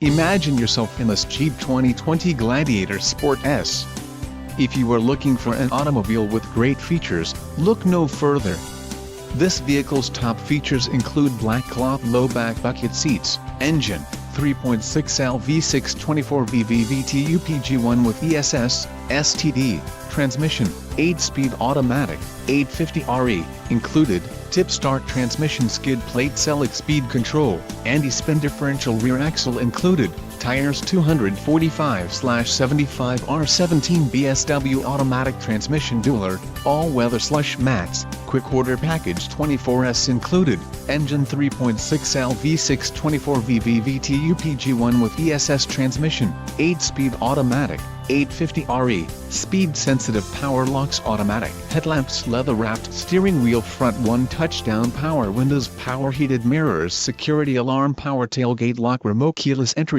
Imagine yourself in this Jeep 2020 Gladiator Sport S. If you are looking for an automobile with great features, look no further. This vehicle's top features include black cloth low-back bucket seats, engine, 3.6L V6 24V VVT UPG1 with ESS, STD, transmission, 8-speed automatic, 850RE, included, tip-start transmission skid plate select speed control, anti-spin differential rear axle included, tires 245/75 R17 BSW automatic transmission dualer, all-weather slush mats, quick order package 24S included, engine 3.6L V6 24V VVT UPG1 with ESS transmission, 8-speed automatic, 850RE, speed-sensitive power locks automatic, headlamps leather-wrapped steering wheel front 1 touchdown power windows power heated mirrors security alarm power tailgate lock remote keyless entry.